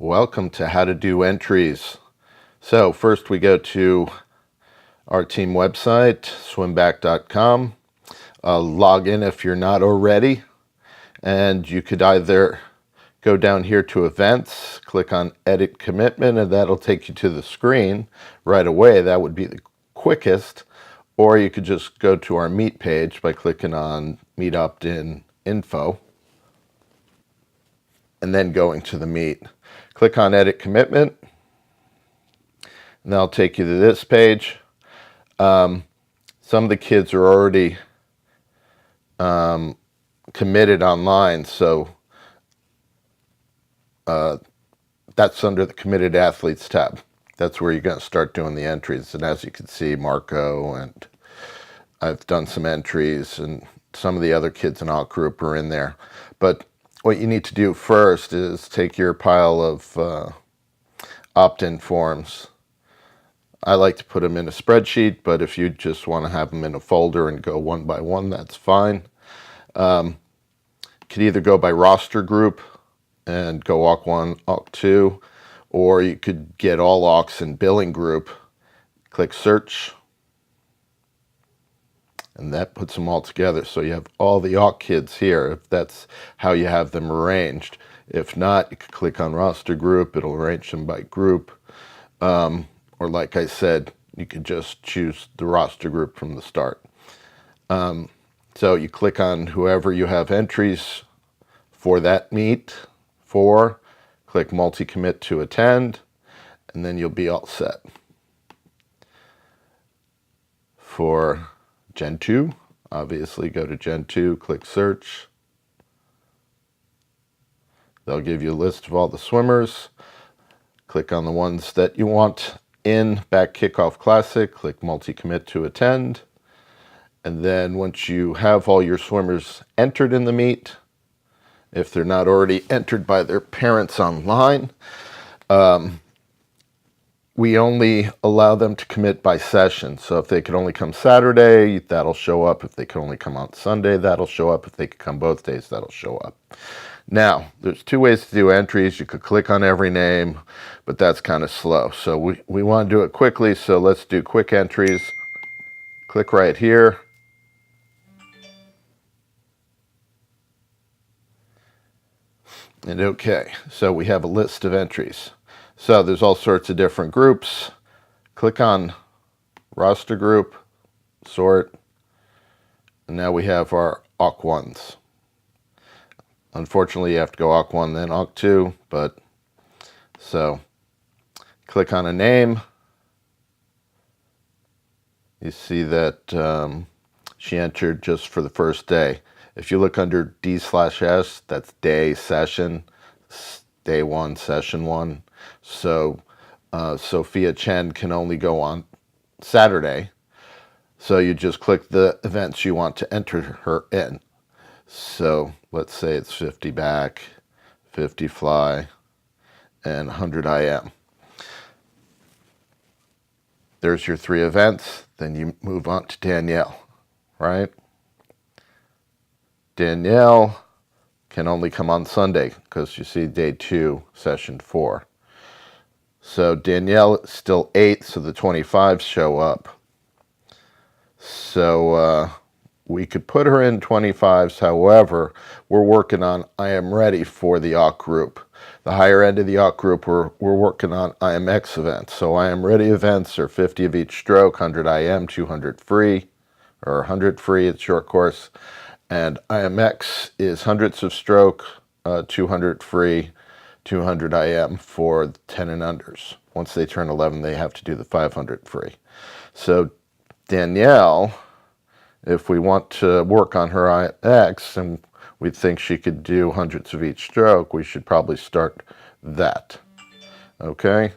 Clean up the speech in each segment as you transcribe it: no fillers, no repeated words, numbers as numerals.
Welcome to How to Do Entries. So first we go to our team website, swimback.com. Log in if you're not already, and you could either go down here to events, click on edit commitment, and that'll take you to the screen right away. That would be the quickest. Or you could just go to our meet page by clicking on meet opt-in info and then going to the meet. Click on edit commitment and that'll take you to this page. Some of the kids are already committed online, so that's under the committed athletes tab. That's where you're going to start doing the entries. And as you can see, Marco and I've done some entries, and some of the other kids in our group are in there. But what you need to do first is take your pile of opt-in forms. I like to put them in a spreadsheet, but if you just want to have them in a folder and go one by one, that's fine. You could either go by roster group and go AUK 1, AUK 2, or you could get all AUKs in billing group, click search, and that puts them all together. So you have all the AUK kids here, if that's how you have them arranged. If not, you could click on roster group, it'll arrange them by group. Or like I said, you could just choose the roster group from the start. So you click on whoever you have entries for that meet for, click multi-commit to attend, and then you'll be all set. For Gen 2, obviously go to Gen 2, click search. They'll give you a list of all the swimmers. Click on the ones that you want in BAAC Kickoff Classic, click multi-commit to attend. And then once you have all your swimmers entered in the meet, if they're not already entered by their parents online, we only allow them to commit by session. So if they could only come Saturday, that'll show up. If they could only come on Sunday, that'll show up. If they could come both days, that'll show up. Now, there's two ways to do entries. You could click on every name, but that's kind of slow. So we want to do it quickly, so let's do quick entries. Click right here. And okay, so we have a list of entries. So there's all sorts of different groups. Click on roster group, sort, and now we have our AUK 1s. Unfortunately, you have to go AUK 1, then AUK 2, but so click on a name. You see that she entered just for the first day. If you look under D/S, that's day, session, day 1, session 1. So Sophia Chen can only go on Saturday. So you just click the events you want to enter her in. So let's say it's 50 BAAC, 50 fly, and 100 IM. There's your 3 events. Then you move on to Danielle, right? Danielle can only come on Sunday because you see day 2, session 4. So Danielle is still 8, so the 25s show up. So we could put her in 25s. However, we're working on I am ready for the AUK group. The higher end of the AUK group, we're working on IMX events. So I am ready events are 50 of each stroke, 100 IM, 200 free, or 100 free, it's short course. And IMX is hundreds of stroke, 200 free, 200 IM for 10 and unders. Once they turn 11, they have to do the 500 free. So Danielle, if we want to work on her IMX and we think she could do hundreds of each stroke, we should probably start that. Okay?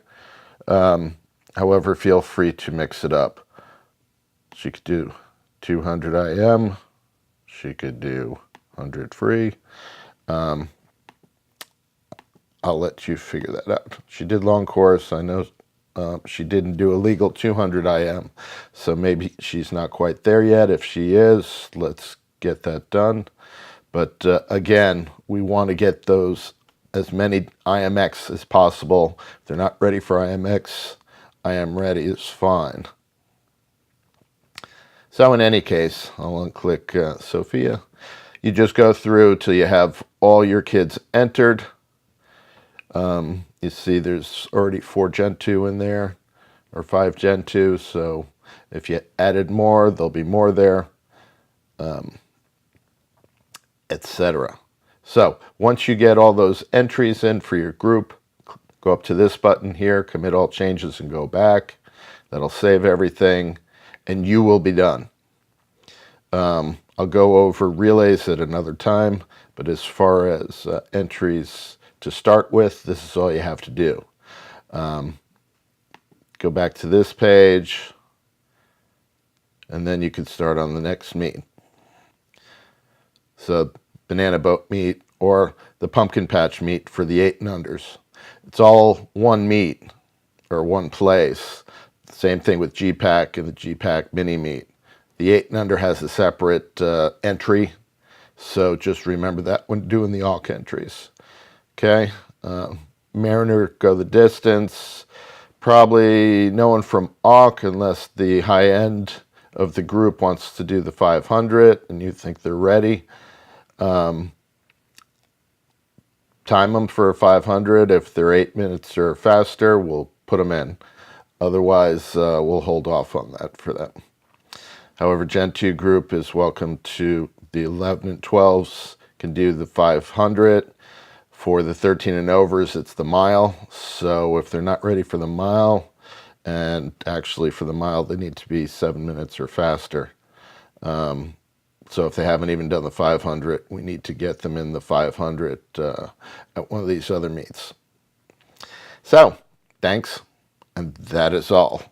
However, feel free to mix it up. She could do 200 IM. She could do 100 free. I'll let you figure that out. She did long course. I know she didn't do a legal 200 IM, so maybe she's not quite there yet. If she is, let's get that done. But again, we want to get those as many IMX as possible. If they're not ready for IMX, I am ready is fine. So in any case, I'll unclick Sophia. You just go through till you have all your kids entered. You see there's already 4 Gen 2 in there, or 5 Gen 2, so if you added more, there'll be more there, etc. So once you get all those entries in for your group, go up to this button here, commit all changes and go back. That'll save everything, and you will be done. I'll go over relays at another time, but as far as entries to start with, this is all you have to do. Go back to this page, and then you can start on the next meet. So banana boat meet or the pumpkin patch meet for the 8 and unders. It's all one meet or one place. Same thing with GPAC and the GPAC mini meet. The 8 and under has a separate entry, so just remember that when doing the AWK entries. Okay, Mariner go the distance. Probably no one from AWK unless the high end of the group wants to do the 500 and you think they're ready. Time them for a 500. If they're 8 minutes or faster, we'll put them in. Otherwise, we'll hold off on that for them. However, Gen 2 group is welcome to the 11 and 12s, can do the 500. For the 13 and overs, it's the mile. So if they're not ready for the mile, and actually for the mile, they need to be 7 minutes or faster. So if they haven't even done the 500, we need to get them in the 500 at one of these other meets. So, thanks, and that is all.